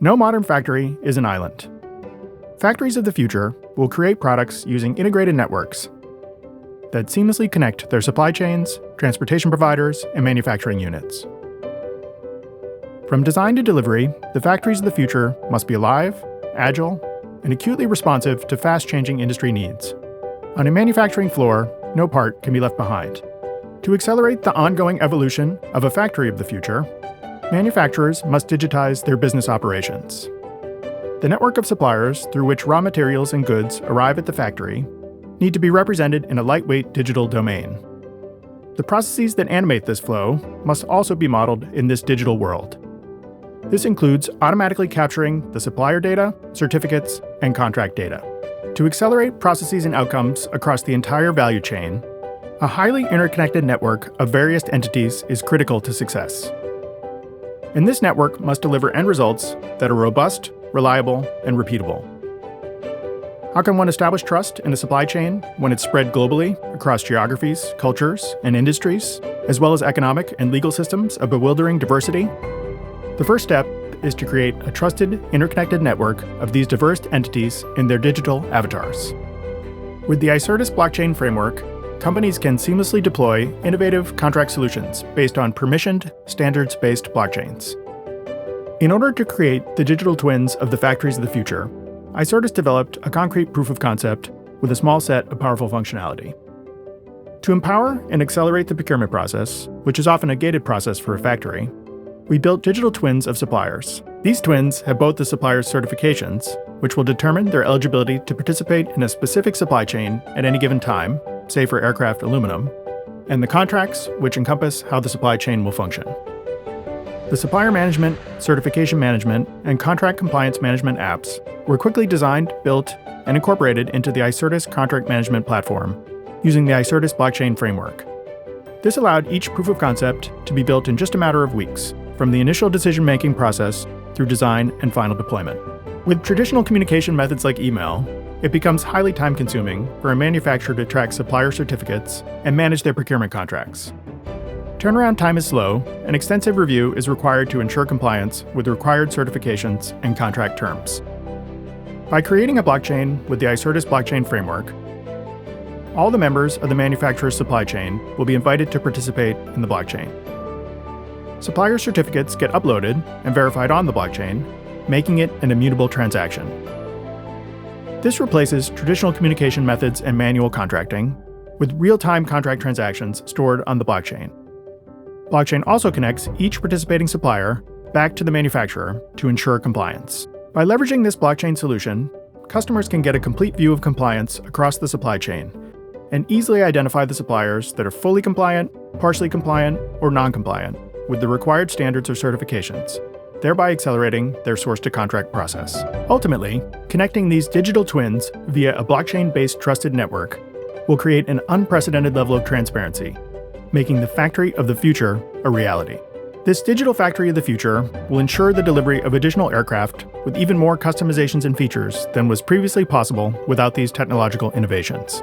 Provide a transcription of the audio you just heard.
No modern factory is an island. Factories of the future will create products using integrated networks that seamlessly connect their supply chains, transportation providers, and manufacturing units. From design to delivery, the factories of the future must be alive, agile, and acutely responsive to fast-changing industry needs. On a manufacturing floor, no part can be left behind. To accelerate the ongoing evolution of a factory of the future, manufacturers must digitize their business operations. The network of suppliers through which raw materials and goods arrive at the factory need to be represented in a lightweight digital domain. The processes that animate this flow must also be modeled in this digital world. This includes automatically capturing the supplier data, certificates, and contract data. To accelerate processes and outcomes across the entire value chain, a highly interconnected network of various entities is critical to success. And this network must deliver end results that are robust, reliable, and repeatable. How can one establish trust in a supply chain when it's spread globally across geographies, cultures, and industries, as well as economic and legal systems of bewildering diversity? The first step is to create a trusted, interconnected network of these diverse entities in their digital avatars. With the Icertis blockchain framework, companies can seamlessly deploy innovative contract solutions based on permissioned, standards-based blockchains. In order to create the digital twins of the factories of the future, Icertis developed a concrete proof of concept with a small set of powerful functionality. To empower and accelerate the procurement process, which is often a gated process for a factory, we built digital twins of suppliers. These twins have both the supplier's certifications, which will determine their eligibility to participate in a specific supply chain at any given time, say for aircraft aluminum, and the contracts, which encompass how the supply chain will function. The supplier management, certification management, and contract compliance management apps were quickly designed, built, and incorporated into the Icertis contract management platform using the Icertis blockchain framework. This allowed each proof of concept to be built in just a matter of weeks, from the initial decision-making process through design and final deployment. With traditional communication methods like email, it becomes highly time-consuming for a manufacturer to track supplier certificates and manage their procurement contracts. Turnaround time is slow, and extensive review is required to ensure compliance with required certifications and contract terms. By creating a blockchain with the Icertis blockchain framework, all the members of the manufacturer's supply chain will be invited to participate in the blockchain. Supplier certificates get uploaded and verified on the blockchain, making it an immutable transaction. This replaces traditional communication methods and manual contracting with real-time contract transactions stored on the blockchain. Blockchain also connects each participating supplier back to the manufacturer to ensure compliance. By leveraging this blockchain solution, customers can get a complete view of compliance across the supply chain and easily identify the suppliers that are fully compliant, partially compliant, or non-compliant with the required standards or certifications, thereby accelerating their source-to-contract process. Ultimately, connecting these digital twins via a blockchain-based trusted network will create an unprecedented level of transparency, making the factory of the future a reality. This digital factory of the future will ensure the delivery of additional aircraft with even more customizations and features than was previously possible without these technological innovations.